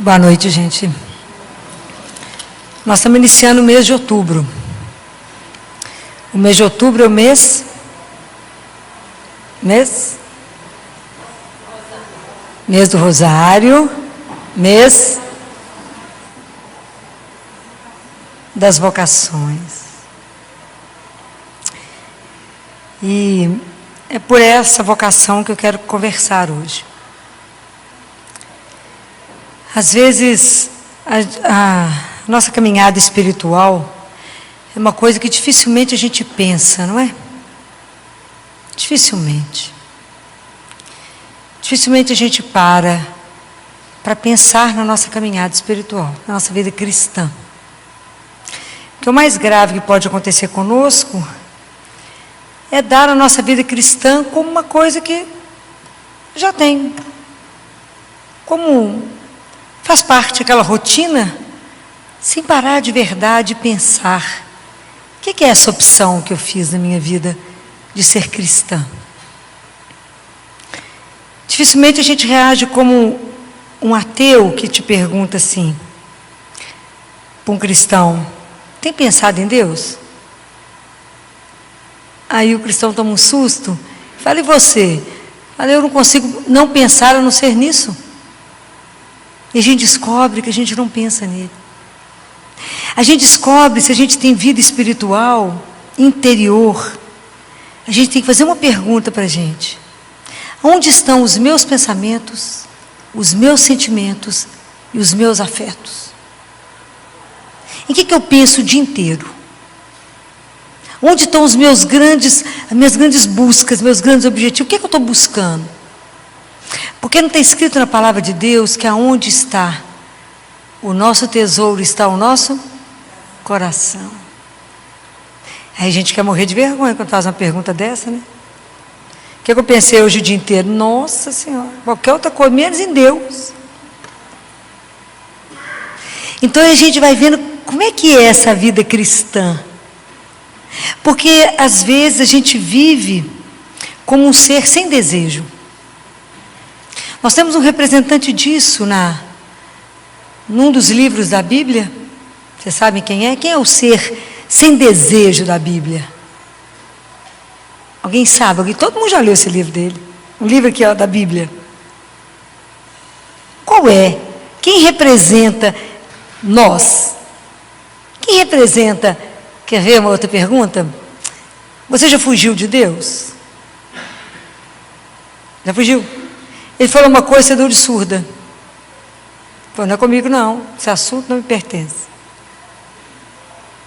Boa noite, gente. Nós estamos iniciando o mês de outubro. O mês de outubro é o mês do Rosário, mês das vocações. E é por essa vocação que eu quero conversar hoje. Às vezes, a nossa caminhada espiritual é uma coisa que dificilmente a gente pensa, não é? Dificilmente. Dificilmente a gente para pensar na nossa caminhada espiritual, na nossa vida cristã. Porque o mais grave que pode acontecer conosco é dar a nossa vida cristã como uma coisa que já tem, como faz parte daquela rotina, sem parar de verdade e pensar: o que é essa opção que eu fiz na minha vida de ser cristã? Dificilmente a gente reage como um ateu que te pergunta assim, para um cristão: tem pensado em Deus? Aí o cristão toma um susto, fala: e você? Fala: eu não consigo não pensar a não ser nisso. E a gente descobre que a gente não pensa nele. A gente descobre se a gente tem vida espiritual, interior. A gente tem que fazer uma pergunta para a gente: onde estão os meus pensamentos, os meus sentimentos e os meus afetos? Em que eu penso o dia inteiro? Onde estão as minhas grandes buscas, meus grandes objetivos? O que eu estou buscando? Porque não está escrito na palavra de Deus que aonde está o nosso tesouro está o nosso coração. Aí a gente quer morrer de vergonha quando faz uma pergunta dessa, né? O que eu pensei hoje o dia inteiro? Nossa Senhora, qualquer outra coisa, menos em Deus. Então a gente vai vendo como é que é essa vida cristã. Porque às vezes a gente vive como um ser sem desejo. Nós temos um representante disso num dos livros da Bíblia. Vocês sabem quem é? Quem é o ser sem desejo da Bíblia? Alguém sabe? Todo mundo já leu esse livro dele. Um livro aqui, ó, da Bíblia. Qual é? Quem representa nós? Quem representa? Quer ver uma outra pergunta? Você já fugiu de Deus? Já fugiu? Ele falou uma coisa, você deu de surda. Falou: não é comigo não, esse assunto não me pertence.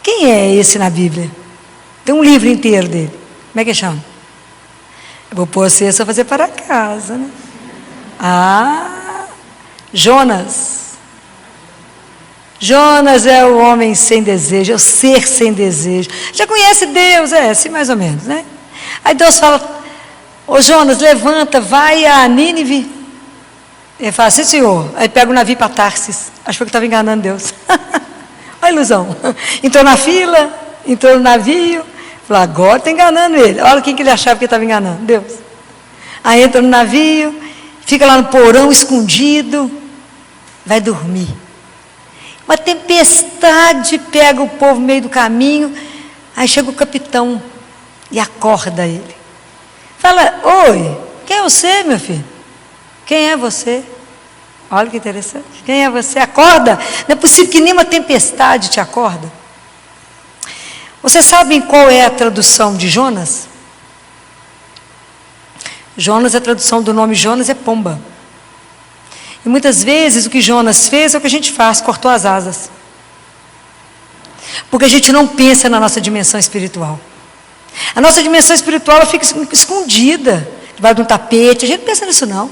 Quem é esse na Bíblia? Tem um livro inteiro dele. Como é que chama? Eu vou pôr você só fazer para casa, né? Jonas. Jonas é o homem sem desejo, é o ser sem desejo. Já conhece Deus, assim mais ou menos, né? Aí Deus fala: ô Jonas, levanta, vai a Nínive. Ele fala: sim, senhor. Aí pega o navio para Tarsis. Achou que estava enganando Deus. Olha a ilusão. Entrou na fila, entrou no navio. Falou: agora está enganando ele. Olha quem que ele achava que estava enganando, Deus. Aí entra no navio, fica lá no porão escondido, vai dormir. Uma tempestade pega o povo no meio do caminho. Aí chega o capitão e acorda ele. Fala: oi, quem é você, meu filho? Quem é você? Olha que interessante. Quem é você? Acorda. Não é possível que nenhuma tempestade te acorda. Vocês sabem qual é a tradução de Jonas? Jonas, a tradução do nome Jonas é pomba. E muitas vezes o que Jonas fez é o que a gente faz: cortou as asas. Porque a gente não pensa na nossa dimensão espiritual. A nossa dimensão espiritual ela fica escondida debaixo de um tapete. A gente não pensa nisso não.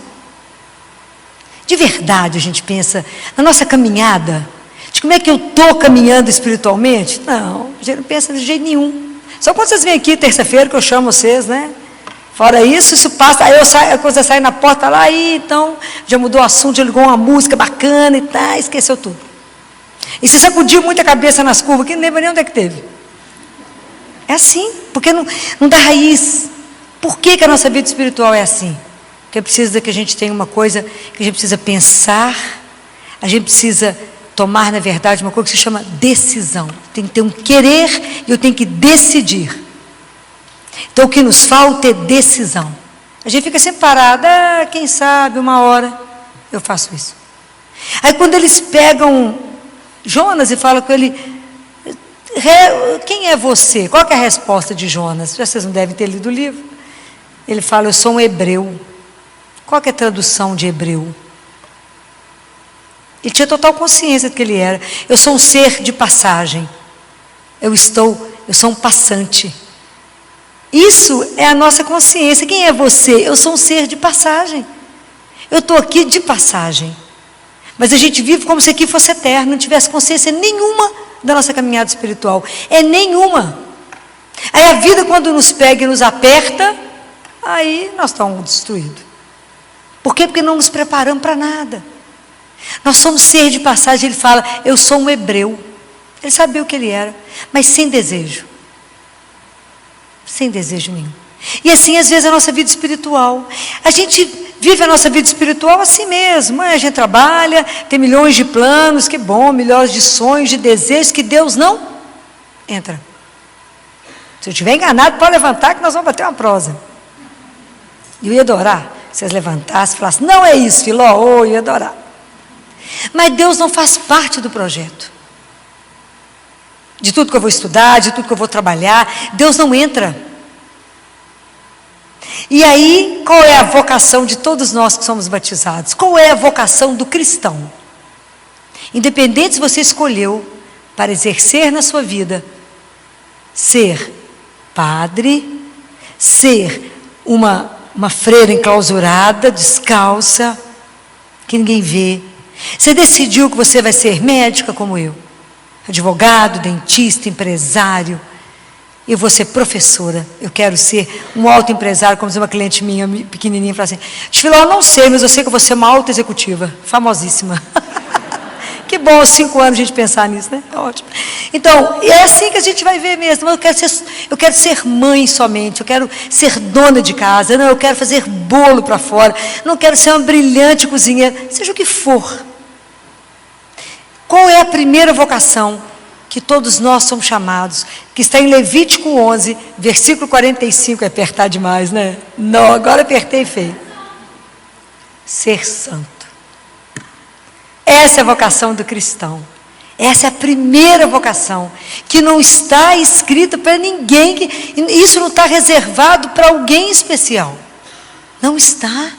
De verdade a gente pensa na nossa caminhada, de como é que eu estou caminhando espiritualmente. Não, a gente não pensa de jeito nenhum. Só quando vocês vêm aqui terça-feira que eu chamo vocês, né? Fora isso passa. Aí eu saio, quando você sai na porta lá, aí então já mudou o assunto, já ligou uma música bacana e tá, esqueceu tudo. E se sacudiu muito a cabeça nas curvas, que não lembra nem onde é que teve. É assim, porque não dá raiz. Por que a nossa vida espiritual é assim? Porque precisa que a gente tenha uma coisa que a gente precisa pensar, A gente precisa tomar, na verdade, uma coisa que se chama decisão. Tem que ter um querer e eu tenho que decidir. Então, o que nos falta é decisão. A gente fica sempre parado, quem sabe, uma hora eu faço isso. Aí, quando eles pegam Jonas e falam com ele, quem é você? Qual que é a resposta de Jonas? Já vocês não devem ter lido o livro. Ele fala, eu sou um hebreu. Qual que é a tradução de hebreu? Ele tinha total consciência de que ele era. Eu sou um ser de passagem. Eu sou um passante. Isso é a nossa consciência. Quem é você? Eu sou um ser de passagem. Eu estou aqui de passagem. Mas a gente vive como se aqui fosse eterno, não tivesse consciência nenhuma da nossa caminhada espiritual. É nenhuma. Aí a vida, quando nos pega e nos aperta, aí nós estamos destruídos. Por quê? Porque não nos preparamos para nada. Nós somos ser de passagem. Ele fala, eu sou um hebreu. Ele sabia o que ele era, mas sem desejo. Sem desejo nenhum. E assim, às vezes, a nossa vida espiritual. A gente vive a nossa vida espiritual assim mesmo. A gente trabalha, tem milhões de planos, que bom, milhões de sonhos, de desejos, que Deus não entra. Se eu estiver enganado, pode levantar que nós vamos bater uma prosa. Eu ia adorar. Se vocês levantassem e falassem, não é isso, Filó, eu ia adorar. Mas Deus não faz parte do projeto. De tudo que eu vou estudar, de tudo que eu vou trabalhar, Deus não entra. E aí, qual é a vocação de todos nós que somos batizados? Qual é a vocação do cristão? Independente se você escolheu para exercer na sua vida, ser padre, ser uma freira enclausurada, descalça, que ninguém vê. Você decidiu que você vai ser médica como eu, advogado, dentista, empresário. Eu vou ser professora, eu quero ser um autoempresário, como diz uma cliente minha, pequenininha, fala assim, Filó, eu não sei, mas eu sei que eu vou ser uma autoexecutiva, famosíssima. Que bom, aos 5 anos a gente pensar nisso, né? Ótimo. Então, é assim que a gente vai ver mesmo. Eu quero ser mãe somente, eu quero ser dona de casa, não, eu quero fazer bolo para fora, não quero ser uma brilhante cozinheira, seja o que for. Qual é a primeira vocação que todos nós somos chamados? Que está em Levítico 11, versículo 45, é apertar demais, né? Não, agora apertei feio. Ser santo. Essa é a vocação do cristão. Essa é a primeira vocação, que não está escrita para ninguém, isso não está reservado para alguém especial. Não está.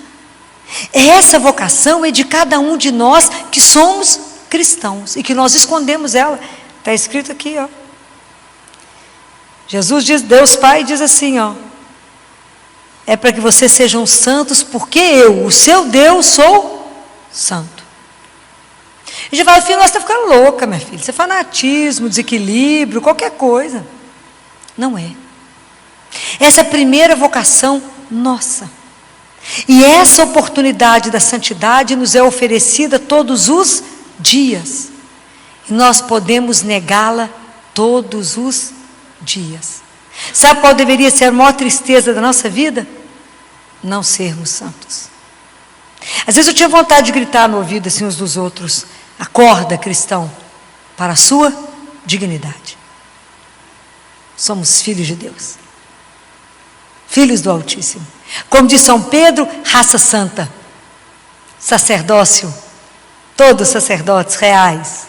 Essa vocação é de cada um de nós que somos cristãos e que nós escondemos ela. Está escrito aqui, ó. Jesus diz, Deus Pai diz assim, ó. É para que vocês sejam santos, porque eu, o seu Deus, sou santo. E já fala, filho, você está ficando louca, minha filha. Isso é fanatismo, desequilíbrio, qualquer coisa. Não é. Essa é a primeira vocação nossa. E essa oportunidade da santidade nos é oferecida todos os dias. E nós podemos negá-la todos os dias. Sabe qual deveria ser a maior tristeza da nossa vida? Não sermos santos. Às vezes eu tinha vontade de gritar no ouvido assim uns dos outros. Acorda, cristão, para a sua dignidade. Somos filhos de Deus. Filhos do Altíssimo. Como diz São Pedro, raça santa. Sacerdócio. Todos sacerdotes reais.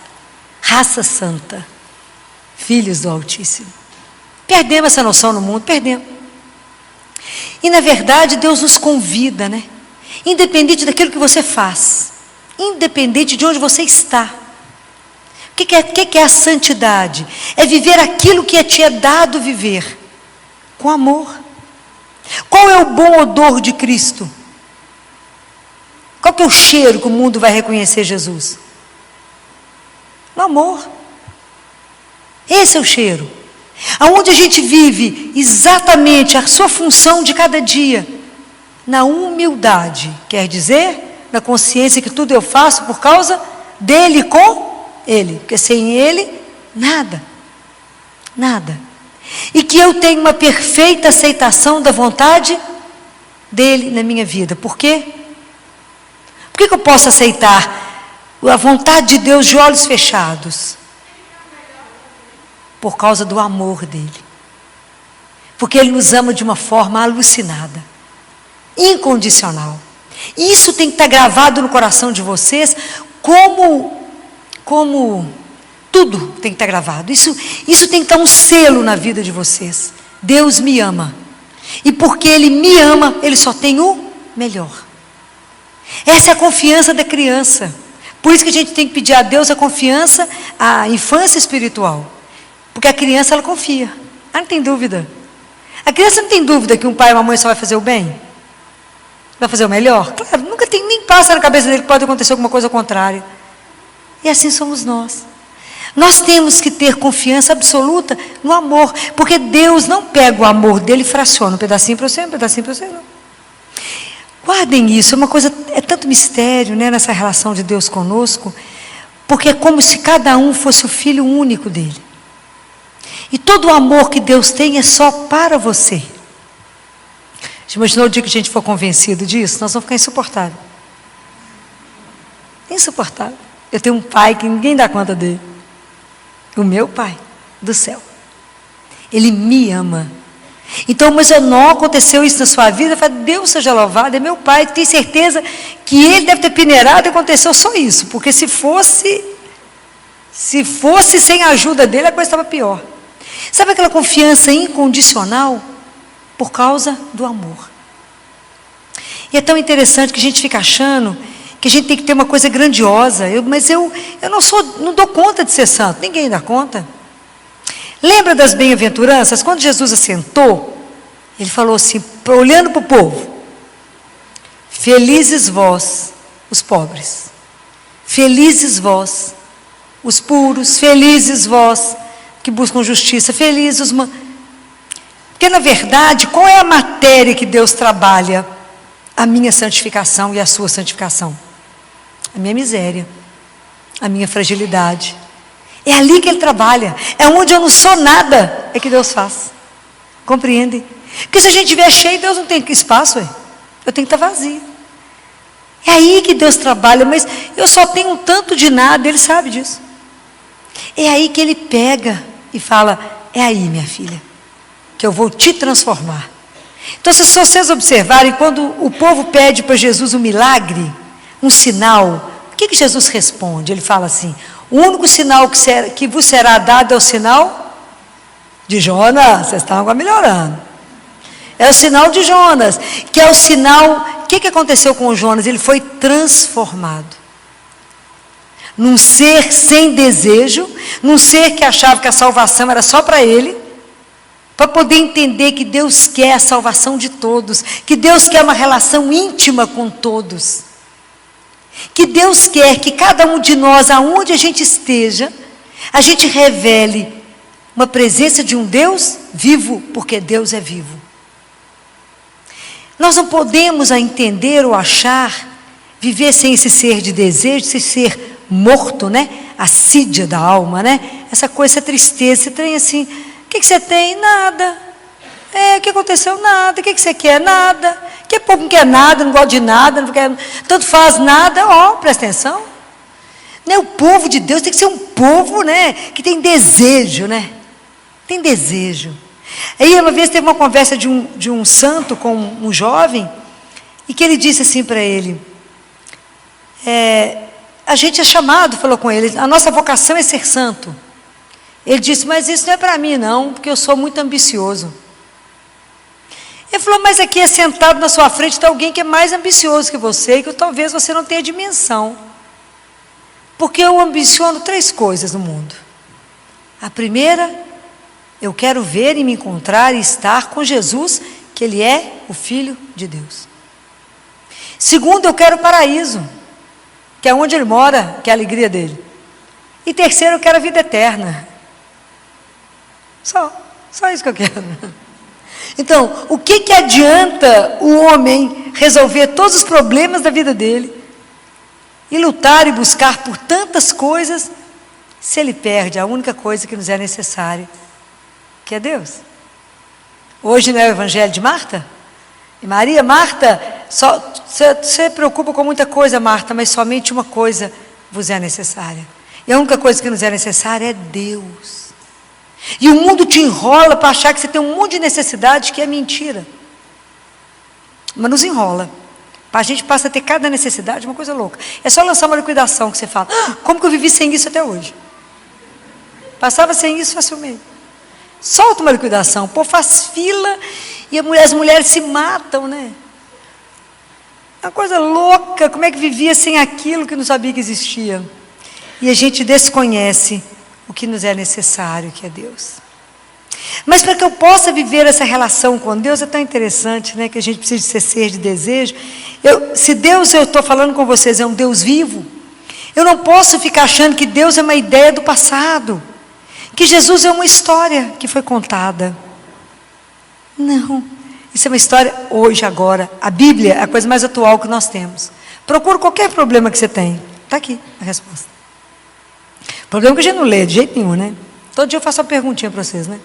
Raça santa. Filhos do Altíssimo. Perdemos essa noção no mundo, perdemos. E na verdade Deus nos convida, né? Independente daquilo que você faz, independente de onde você está. O que é a santidade? É viver aquilo que te é dado viver, com amor. Qual é o bom odor de Cristo? Qual que é o cheiro que o mundo vai reconhecer Jesus? O amor. Esse é o cheiro. Aonde a gente vive exatamente a sua função de cada dia, na humildade, quer dizer, na consciência que tudo eu faço por causa dele e com ele, porque sem ele, nada, nada. E que eu tenho uma perfeita aceitação da vontade dele na minha vida. Por quê? Por que eu posso aceitar a vontade de Deus de olhos fechados, por causa do amor dele. Porque ele nos ama de uma forma alucinada, incondicional. E isso tem que estar gravado no coração de vocês, como tudo tem que estar gravado. Isso tem que estar um selo na vida de vocês. Deus me ama. E porque Ele me ama, Ele só tem o melhor. Essa é a confiança da criança. Por isso que a gente tem que pedir a Deus a confiança, a infância espiritual. Porque a criança, ela confia. Ela não tem dúvida. A criança não tem dúvida que um pai e uma mãe só vai fazer o bem? Vai fazer o melhor? Claro, nunca tem, nem passa na cabeça dele que pode acontecer alguma coisa contrária. E assim somos nós. Nós temos que ter confiança absoluta no amor, porque Deus não pega o amor dele e fraciona um pedacinho para você, um pedacinho para você, não. Guardem isso, é uma coisa, é tanto mistério, né, nessa relação de Deus conosco, porque é como se cada um fosse o filho único dele. E todo o amor que Deus tem é só para você. Já imaginou o dia que a gente for convencido disso? Nós vamos ficar insuportável. Insuportável. Eu tenho um pai que ninguém dá conta dele. O meu pai do céu. Ele me ama. Então, mas não aconteceu isso na sua vida? Eu falo, Deus seja louvado, é meu pai. Tenho certeza que ele deve ter peneirado e aconteceu só isso. Porque se fosse sem a ajuda dele, a coisa estava pior. Sabe aquela confiança incondicional? Por causa do amor. E é tão interessante que a gente fica achando que a gente tem que ter uma coisa grandiosa. Mas eu não dou conta de ser santo. Ninguém dá conta. Lembra das bem-aventuranças? Quando Jesus assentou, ele falou assim, olhando para o povo: felizes vós, os pobres. Felizes vós, os puros. Felizes vós, que buscam justiça. Felizes os... Porque, na verdade, qual é a matéria que Deus trabalha? A minha santificação e a sua santificação. A minha miséria, a minha fragilidade. É ali que Ele trabalha. É onde eu não sou nada, é que Deus faz. Compreendem? Porque se a gente estiver cheio, Deus não tem espaço. Eu tenho que estar vazio. É aí que Deus trabalha, mas eu só tenho um tanto de nada, Ele sabe disso. É aí que Ele pega e fala, é aí, minha filha, que eu vou te transformar. Então, se vocês observarem, quando o povo pede para Jesus um milagre, um sinal, o que Jesus responde? Ele fala assim, o único sinal que vos será dado é o sinal de Jonas. Vocês estão agora melhorando. É o sinal de Jonas, que é o sinal... O que aconteceu com o Jonas? Ele foi transformado. Num ser sem desejo, num ser que achava que a salvação era só para ele, para poder entender que Deus quer a salvação de todos, que Deus quer uma relação íntima com todos, que Deus quer que cada um de nós, aonde a gente esteja, a gente revele uma presença de um Deus vivo, porque Deus é vivo. Nós não podemos entender ou achar, viver sem esse ser de desejo, esse ser morto, né? A sídia da alma, né? Essa coisa, essa tristeza, você tem assim, o que você tem? Nada. O que aconteceu? Nada. O que você quer? Nada. Que povo não quer nada, não gosta de nada, não quer, tanto faz nada. Presta atenção. Né? O povo de Deus tem que ser um povo, né? Que tem desejo, né? Tem desejo. Aí uma vez teve uma conversa de um santo com um jovem, e que ele disse assim para ele, a gente é chamado, falou com ele, a nossa vocação é ser santo. Ele disse, mas isso não é para mim não, porque eu sou muito ambicioso. Ele falou, mas aqui sentado na sua frente está alguém que é mais ambicioso que você, e que talvez você não tenha dimensão. Porque eu ambiciono 3 coisas no mundo. A primeira, eu quero ver e me encontrar e estar com Jesus, que Ele é o Filho de Deus. Segundo, eu quero o paraíso, que é onde Ele mora, que é a alegria dele. E terceiro, eu quero a vida eterna. Só isso que eu quero. Então, o que adianta o homem resolver todos os problemas da vida dele e lutar e buscar por tantas coisas, se ele perde a única coisa que nos é necessária, que é Deus? Hoje não é o evangelho de Marta? E Maria, Marta, você se preocupa com muita coisa, Marta, mas somente uma coisa vos é necessária. E a única coisa que nos é necessária é Deus. E o mundo te enrola para achar que você tem um monte de necessidade que é mentira. Mas nos enrola. A gente passa a ter cada necessidade, uma coisa louca. É só lançar uma liquidação que você fala, como que eu vivi sem isso até hoje? Passava sem isso facilmente. Solta uma liquidação, pô, faz fila e as mulheres se matam, né? Uma coisa louca, como é que vivia sem aquilo que não sabia que existia? E a gente desconhece o que nos é necessário, que é Deus. Mas para que eu possa viver essa relação com Deus, é tão interessante, né? Que a gente precisa ser de desejo. Se Deus, eu estou falando com vocês, é um Deus vivo, eu não posso ficar achando que Deus é uma ideia do passado, que Jesus é uma história que foi contada. Não, isso é uma história hoje, agora. A Bíblia é a coisa mais atual que nós temos. Procura qualquer problema que você tem, está aqui a resposta. Problema que a gente não lê de jeito nenhum, né? Todo dia eu faço uma perguntinha para vocês, né?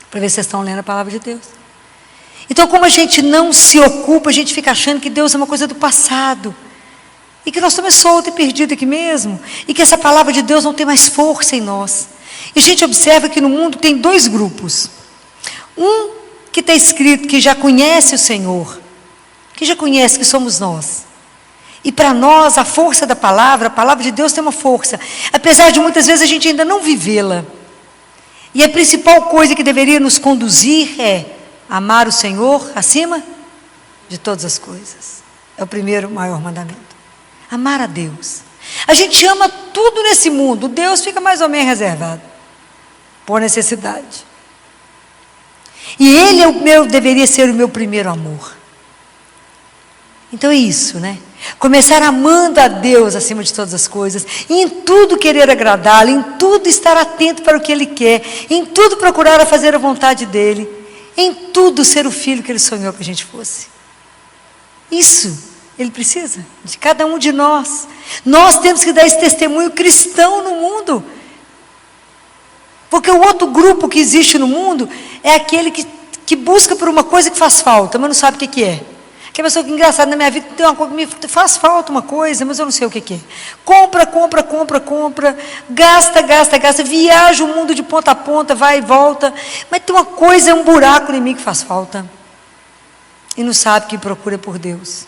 Para ver se vocês estão lendo a palavra de Deus. Então, como a gente não se ocupa, a gente fica achando que Deus é uma coisa do passado. E que nós estamos soltos e perdidos aqui mesmo. E que essa palavra de Deus não tem mais força em nós. E a gente observa que no mundo tem dois grupos. Um que está escrito que já conhece o Senhor. Que já conhece que somos nós. E para nós, a força da palavra, a palavra de Deus tem uma força. Apesar de muitas vezes a gente ainda não vivê-la. E a principal coisa que deveria nos conduzir é amar o Senhor acima de todas as coisas. É o primeiro maior mandamento. Amar a Deus. A gente ama tudo nesse mundo. Deus fica mais ou menos reservado. Por necessidade. E Ele deveria ser o meu primeiro amor. Então é isso, né? Começar amando a Deus acima de todas as coisas, e em tudo querer agradá-lo, em tudo estar atento para o que Ele quer, em tudo procurar a fazer a vontade dEle, em tudo ser o filho que Ele sonhou que a gente fosse. Isso Ele precisa de cada um de nós. Nós temos que dar esse testemunho cristão no mundo, porque o outro grupo que existe no mundo é aquele que busca por uma coisa que faz falta, mas não sabe o que é. Que a pessoa que engraçada na minha vida tem uma coisa, me faz falta uma coisa, mas eu não sei o que é. Compra, gasta, viaja o mundo de ponta a ponta, vai e volta, mas tem uma coisa, é um buraco em mim que faz falta. E não sabe que procura por Deus.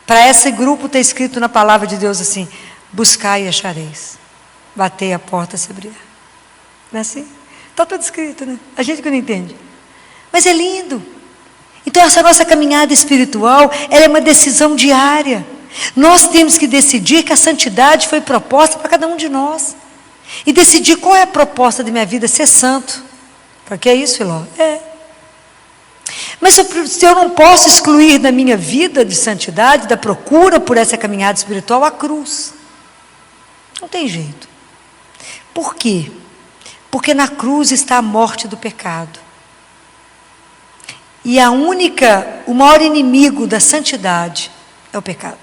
Para esse grupo está escrito na palavra de Deus assim: buscai e achareis, batei a porta se abrirá. Não é assim? Está tudo escrito, né? A gente que não entende. Mas é lindo. Então essa nossa caminhada espiritual, ela é uma decisão diária. Nós temos que decidir que a santidade foi proposta para cada um de nós. E decidir qual é a proposta da minha vida, ser santo. Porque é isso, Filó? É. Mas se eu não posso excluir da minha vida de santidade, da procura por essa caminhada espiritual, a cruz. Não tem jeito. Por quê? Porque na cruz está a morte do pecado. E o maior inimigo da santidade é o pecado.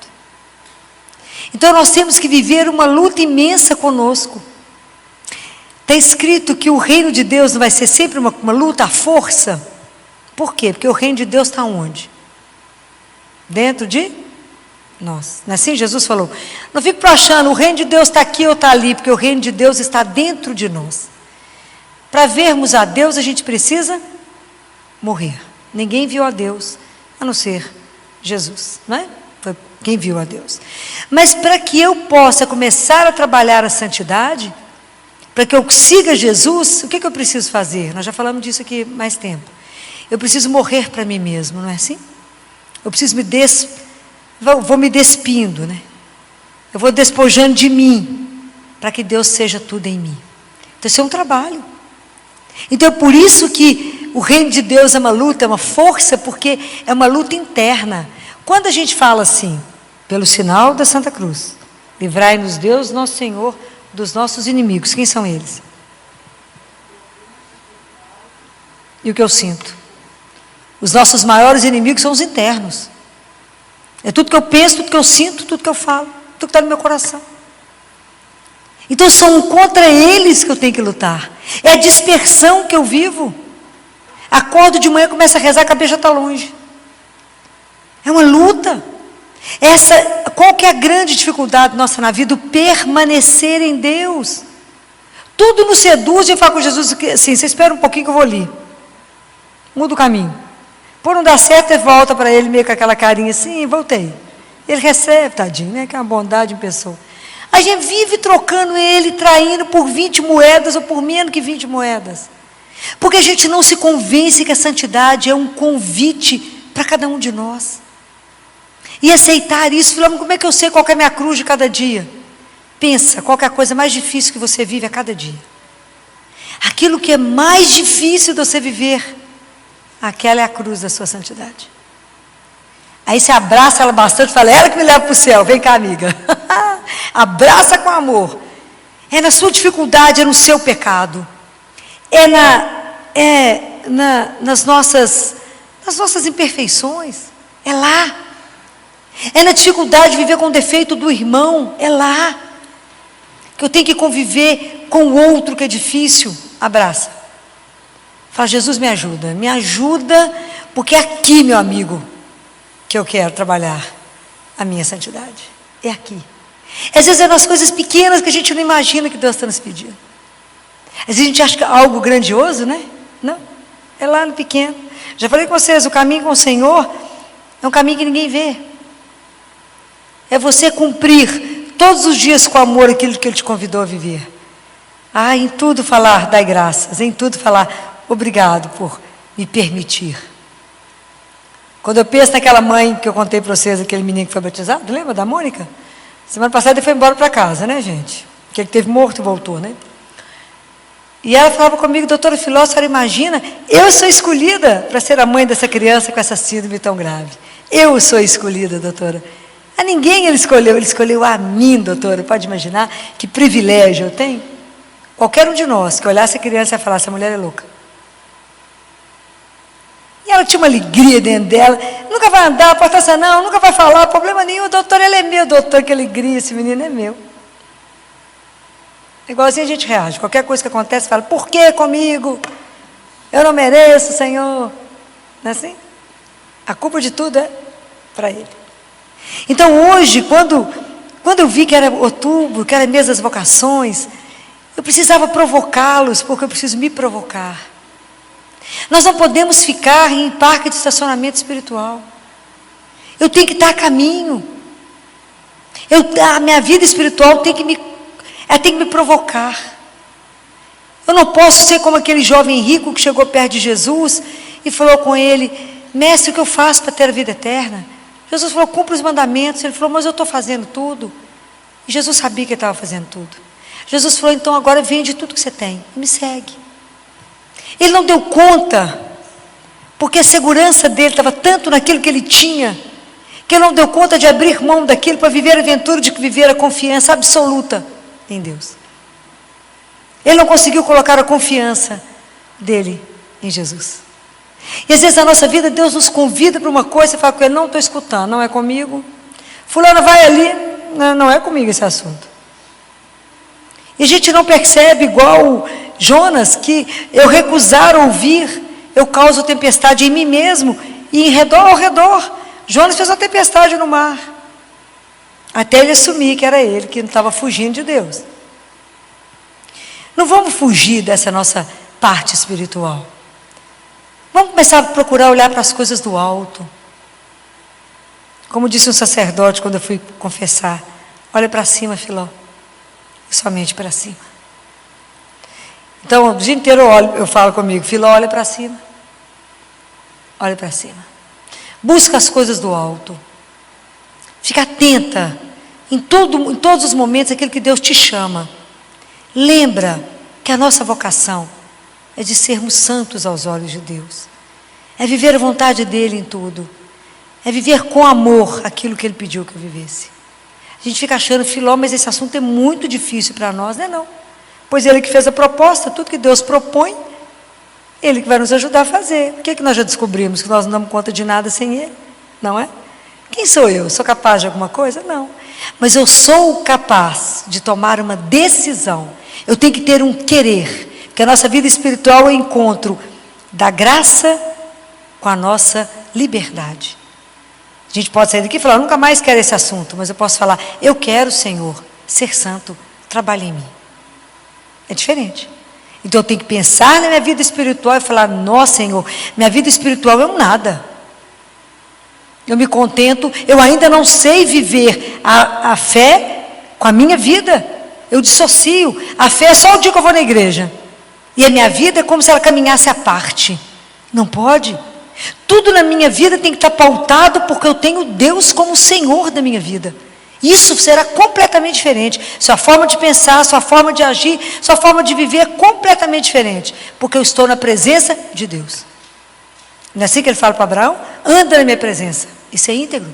Então nós temos que viver uma luta imensa conosco. Está escrito que o reino de Deus não vai ser sempre uma luta à força. Por quê? Porque o reino de Deus está onde? Dentro de nós. Não é assim Jesus falou? Não fico achando, o reino de Deus está aqui ou está ali, porque o reino de Deus está dentro de nós. Para vermos a Deus, a gente precisa morrer. Ninguém viu a Deus, a não ser Jesus, não é? Foi quem viu a Deus. Mas para que eu possa começar a trabalhar a santidade, para que eu siga Jesus, o que eu preciso fazer? Nós já falamos disso aqui mais tempo. Eu preciso morrer para mim mesmo, não é assim? Eu preciso vou me despindo, né? Eu vou despojando de mim, para que Deus seja tudo em mim. Então isso é um trabalho. Então é por isso que o reino de Deus é uma luta, é uma força, porque é uma luta interna. Quando a gente fala assim, pelo sinal da Santa Cruz, livrai-nos Deus, nosso Senhor, dos nossos inimigos. Quem são eles? E o que eu sinto? Os nossos maiores inimigos são os internos. É tudo que eu penso, tudo que eu sinto, tudo que eu falo, tudo que está no meu coração. Então são contra eles que eu tenho que lutar. É a dispersão que eu vivo. Acordo de manhã, começo a rezar, a cabeça já está longe. É uma luta. Qual que é a grande dificuldade nossa na vida? O permanecer em Deus. Tudo nos seduz de falar com Jesus assim, você espera um pouquinho que eu vou ali. Muda o caminho. Por não dar certo, ele volta para ele meio com aquela carinha assim, voltei. Ele recebe, tadinho, né? Que é uma bondade em pessoa. A gente vive trocando ele, traindo por 20 moedas ou por menos que 20 moedas. Porque a gente não se convence que a santidade é um convite para cada um de nós. E aceitar isso, falando, como é que eu sei qual que é a minha cruz de cada dia? Pensa, qual que é a coisa mais difícil que você vive a cada dia? Aquilo que é mais difícil de você viver, aquela é a cruz da sua santidade. Aí você abraça ela bastante e fala, ela que me leva para o céu, vem cá, amiga. Abraça com amor. É na sua dificuldade, é no seu pecado. Nas nossas imperfeições. É lá. É na dificuldade de viver com o defeito do irmão. É lá. Que eu tenho que conviver com o outro que é difícil. Abraça. Fala, Jesus, me ajuda, porque é aqui, meu amigo, que eu quero trabalhar a minha santidade. É aqui. Às vezes é nas coisas pequenas que a gente não imagina que Deus está nos pedindo. Às vezes a gente acha que é algo grandioso, né? Não, é lá no pequeno. Já falei com vocês, o caminho com o Senhor é um caminho que ninguém vê. É você cumprir todos os dias com amor aquilo que Ele te convidou a viver. Em tudo falar, dai graças. Em tudo falar, obrigado por me permitir. Quando eu penso naquela mãe que eu contei para vocês, aquele menino que foi batizado, lembra da Mônica? Semana passada ele foi embora para casa, né, gente? Porque ele teve morto e voltou, né? E ela falava comigo, doutora Filó, a senhora imagina, eu sou escolhida para ser a mãe dessa criança com essa síndrome tão grave. Eu sou escolhida, doutora. A ninguém ele escolheu a mim, doutora. Pode imaginar que privilégio eu tenho? Qualquer um de nós que olhasse a criança e falasse, essa mulher é louca. E ela tinha uma alegria dentro dela, nunca vai andar, portaça não, nunca vai falar, problema nenhum, doutor, ele é meu, doutor, que alegria, esse menino é meu. Igualzinho a gente reage, qualquer coisa que acontece, fala, por que comigo? Eu não mereço, Senhor. Não é assim? A culpa de tudo é para Ele. Então hoje, quando eu vi que era outubro, que era mês das vocações, eu precisava provocá-los, porque eu preciso me provocar. Nós não podemos ficar em parque de estacionamento espiritual. Eu tenho que estar a caminho. A minha vida espiritual tem que me provocar. Eu não posso ser como aquele jovem rico que chegou perto de Jesus e falou com ele, mestre, o que eu faço para ter a vida eterna? Jesus falou, cumpre os mandamentos. Ele falou, mas eu estou fazendo tudo. E Jesus sabia que ele estava fazendo tudo. Jesus falou, então agora vende tudo que você tem e me segue. Ele não deu conta, porque a segurança dele estava tanto naquilo que ele tinha, que ele não deu conta de abrir mão daquilo para viver a aventura de viver a confiança absoluta em Deus. Ele não conseguiu colocar a confiança dele em Jesus. E às vezes na nossa vida Deus nos convida para uma coisa e fala com ele, não estou escutando, não é comigo. Fulano vai ali, não é comigo esse assunto. E a gente não percebe igual Jonas, que eu recusar ouvir, eu causo tempestade em mim mesmo e ao redor. Jonas fez uma tempestade no mar, até ele assumir que era ele, que não estava fugindo de Deus. Não vamos fugir dessa nossa parte espiritual. Vamos começar a procurar olhar para as coisas do alto. Como disse um sacerdote quando eu fui confessar, olha para cima, Filó, somente para cima. Então, o dia inteiro eu falo comigo, Filó, olha para cima. Olha para cima. Busca as coisas do alto. Fica atenta em todos os momentos aquilo que Deus te chama. Lembra que a nossa vocação é de sermos santos aos olhos de Deus. É viver a vontade dEle em tudo. É viver com amor aquilo que Ele pediu que eu vivesse. A gente fica achando, Filó, mas esse assunto é muito difícil para nós, não é não? Pois Ele que fez a proposta, tudo que Deus propõe, Ele que vai nos ajudar a fazer. Por que nós já descobrimos que nós não damos conta de nada sem Ele? Não é? Quem sou eu? Sou capaz de alguma coisa? Não. Mas eu sou capaz de tomar uma decisão. Eu tenho que ter um querer. Porque a nossa vida espiritual é o encontro da graça com a nossa liberdade. A gente pode sair daqui e falar, eu nunca mais quero esse assunto, mas eu posso falar, eu quero, Senhor, ser santo, trabalhe em mim. É diferente. Então eu tenho que pensar na minha vida espiritual e falar, nossa, Senhor, minha vida espiritual é um nada. Eu me contento, eu ainda não sei viver a fé com a minha vida. Eu dissocio. A fé é só o dia que eu vou na igreja. E a minha vida é como se ela caminhasse à parte. Não pode. Tudo na minha vida tem que estar pautado porque eu tenho Deus como Senhor da minha vida. Isso será completamente diferente. Sua forma de pensar, sua forma de agir, sua forma de viver é completamente diferente. Porque eu estou na presença de Deus. Não é assim que ele fala para Abraão? Anda na minha presença. Isso é íntegro.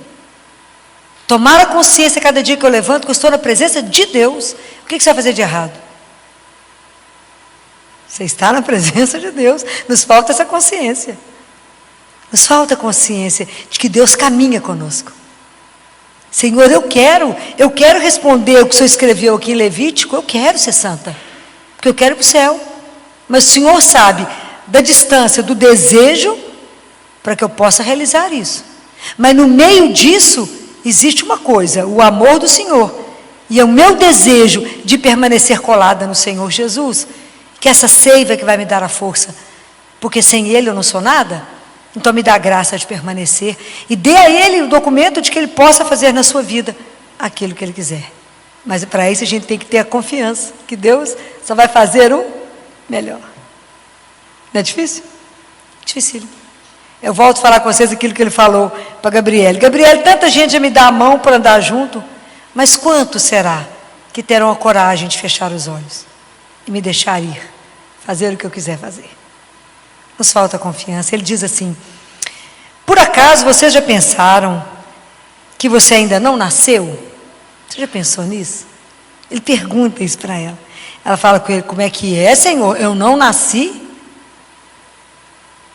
Tomar a consciência cada dia que eu levanto que eu estou na presença de Deus. O que você vai fazer de errado? Você está na presença de Deus. Nos falta essa consciência. Nos falta consciência de que Deus caminha conosco. Senhor, eu quero responder o que o Senhor escreveu aqui em Levítico, eu quero ser santa, porque eu quero ir para o céu. Mas o Senhor sabe da distância, do desejo, para que eu possa realizar isso. Mas no meio disso, existe uma coisa, o amor do Senhor, e é o meu desejo de permanecer colada no Senhor Jesus, que essa seiva que vai me dar a força, porque sem Ele eu não sou nada. Então me dá a graça de permanecer e dê a Ele o documento de que Ele possa fazer na sua vida aquilo que Ele quiser. Mas para isso a gente tem que ter a confiança que Deus só vai fazer o melhor. Não é difícil? Difícil. Eu volto a falar com vocês aquilo que Ele falou para Gabriele. Gabriele, tanta gente já me dá a mão para andar junto, mas quantos será que terão a coragem de fechar os olhos e me deixar ir, fazer o que eu quiser fazer? Nos falta confiança. Ele diz assim, por acaso vocês já pensaram que você ainda não nasceu? Você já pensou nisso? Ele pergunta isso para ela. Ela fala com ele, como é que é, Senhor? Eu não nasci?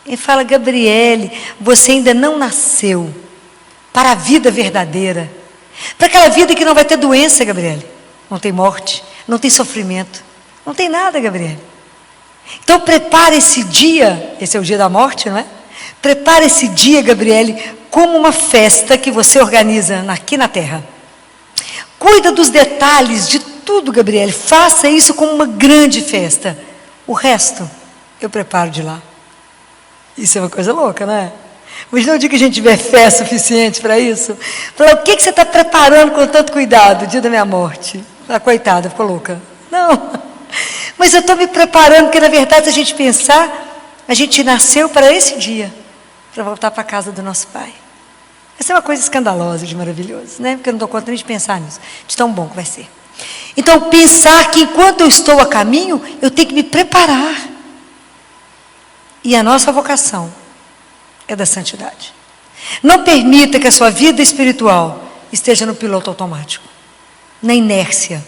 Ele fala, Gabriele, você ainda não nasceu para a vida verdadeira. Para aquela vida que não vai ter doença, Gabriele. Não tem morte, não tem sofrimento, não tem nada, Gabriele. Então prepare esse dia, esse é o dia da morte, não é? Prepare esse dia, Gabriele, como uma festa que você organiza aqui na terra. Cuida dos detalhes de tudo, Gabriele. Faça isso como uma grande festa. O resto, eu preparo de lá. Isso é uma coisa louca, não é? Mas não diga que a gente tiver fé suficiente para isso. Fala, o que você está preparando com tanto cuidado? O dia da minha morte. Ah, coitada, ficou louca. Não. Mas eu estou me preparando, porque na verdade, se a gente pensar, a gente nasceu para esse dia, para voltar para a casa do nosso Pai. Essa é uma coisa escandalosa de maravilhoso, né? Porque eu não dou conta nem de pensar nisso, de tão bom que vai ser. Então, pensar que enquanto eu estou a caminho, eu tenho que me preparar. E a nossa vocação é da santidade. Não permita que a sua vida espiritual esteja no piloto automático, na inércia.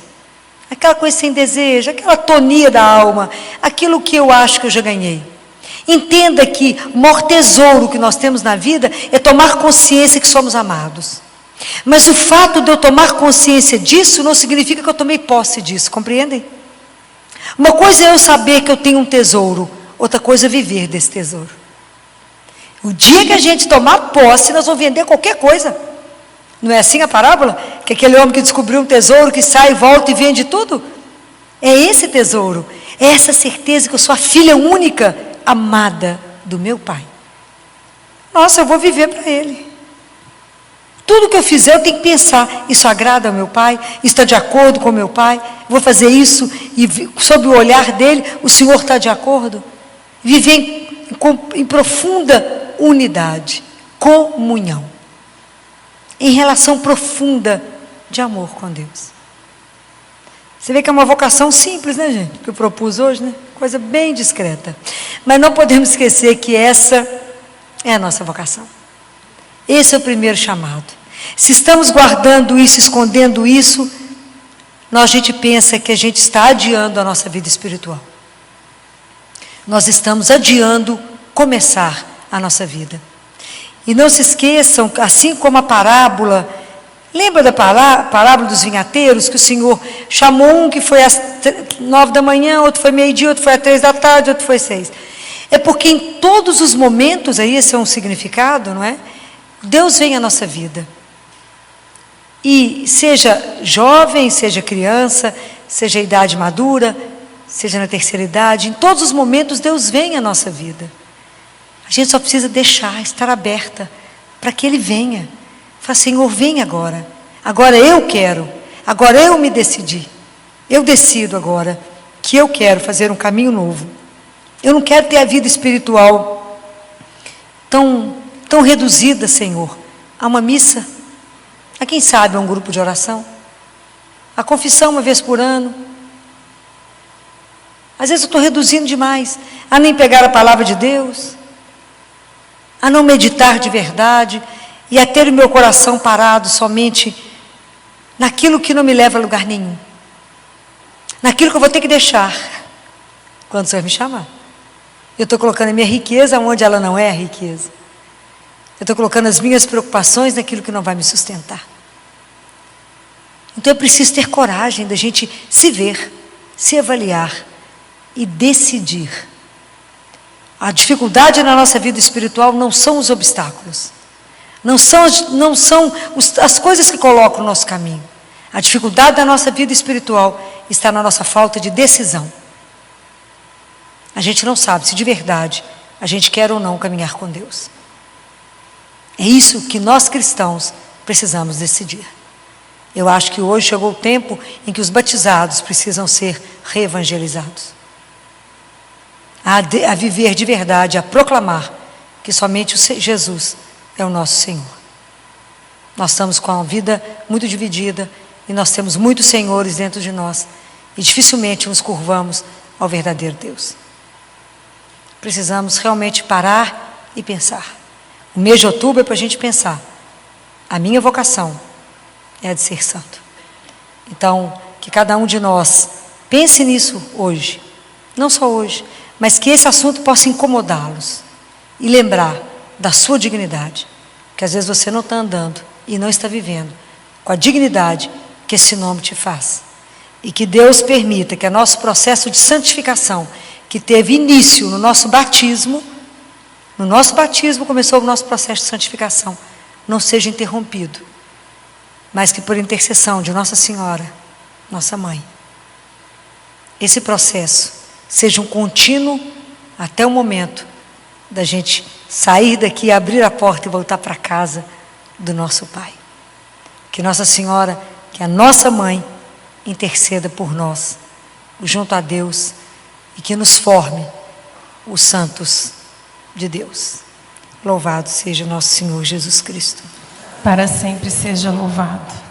Aquela coisa sem desejo, aquela atonia da alma, aquilo que eu acho que eu já ganhei. Entenda que o maior tesouro que nós temos na vida é tomar consciência que somos amados. Mas o fato de eu tomar consciência disso não significa que eu tomei posse disso, compreendem? Uma coisa é eu saber que eu tenho um tesouro, outra coisa é viver desse tesouro. O dia que a gente tomar posse, nós vamos vender qualquer coisa. Não é assim a parábola? Que aquele homem que descobriu um tesouro, que sai, volta e vende tudo? É esse tesouro, é essa certeza que eu sou a filha única, amada do meu Pai. Nossa, eu vou viver para Ele. Tudo que eu fizer, eu tenho que pensar, isso agrada ao meu Pai? Isso está de acordo com o meu Pai? Vou fazer isso e sob o olhar dele, o Senhor está de acordo? Viver em profunda unidade, comunhão. Em relação profunda de amor com Deus. Você vê que é uma vocação simples, né, gente? Que eu propus hoje, né? Coisa bem discreta. Mas não podemos esquecer que essa é a nossa vocação. Esse é o primeiro chamado. Se estamos guardando isso, escondendo isso, a gente pensa que a gente está adiando a nossa vida espiritual. Nós estamos adiando começar a nossa vida. E não se esqueçam, assim como a parábola, lembra da parábola dos vinhateiros, que o Senhor chamou um que foi às 9 da manhã, outro foi meio-dia, outro foi às 3 da tarde, outro foi 6. É porque em todos os momentos, aí esse é um significado, não é? Deus vem à nossa vida. E seja jovem, seja criança, seja idade madura, seja na terceira idade, em todos os momentos Deus vem à nossa vida. A gente só precisa deixar, estar aberta para que Ele venha. Fala, Senhor, vem agora. Agora eu quero. Agora eu me decidi. Eu decido agora que eu quero fazer um caminho novo. Eu não quero ter a vida espiritual tão reduzida, Senhor, a uma missa, a quem sabe a um grupo de oração, a confissão uma vez por ano. Às vezes eu estou reduzindo demais, a nem pegar a palavra de Deus, a não meditar de verdade, e a ter o meu coração parado somente naquilo que não me leva a lugar nenhum, naquilo que eu vou ter que deixar, quando o Senhor me chamar. Eu estou colocando a minha riqueza onde ela não é a riqueza. Eu estou colocando as minhas preocupações naquilo que não vai me sustentar. Então eu preciso ter coragem da gente se ver, se avaliar e decidir. A dificuldade na nossa vida espiritual não são os obstáculos, não são as coisas que colocam no nosso caminho. A dificuldade da nossa vida espiritual está na nossa falta de decisão. A gente não sabe se de verdade a gente quer ou não caminhar com Deus. É isso que nós cristãos precisamos decidir. Eu acho que hoje chegou o tempo em que os batizados precisam ser reevangelizados. A viver de verdade, a proclamar que somente Jesus é o nosso Senhor. Nós estamos com a vida muito dividida e nós temos muitos senhores dentro de nós e dificilmente nos curvamos ao verdadeiro Deus. Precisamos realmente parar e pensar. O mês de outubro é para a gente pensar. A minha vocação é a de ser santo. Então, que cada um de nós pense nisso hoje. Não só hoje, mas que esse assunto possa incomodá-los. E lembrar da sua dignidade. Que às vezes você não está andando e não está vivendo com a dignidade que esse nome te faz. E que Deus permita que o nosso processo de santificação, que teve início no nosso batismo começou o nosso processo de santificação, não seja interrompido, mas que por intercessão de Nossa Senhora, nossa Mãe, esse processo seja um contínuo até o momento da gente sair daqui, abrir a porta e voltar para a casa do nosso Pai. Que Nossa Senhora, que a nossa Mãe, interceda por nós, junto a Deus, e que nos forme os santos de Deus. Louvado seja nosso Senhor Jesus Cristo. Para sempre seja louvado.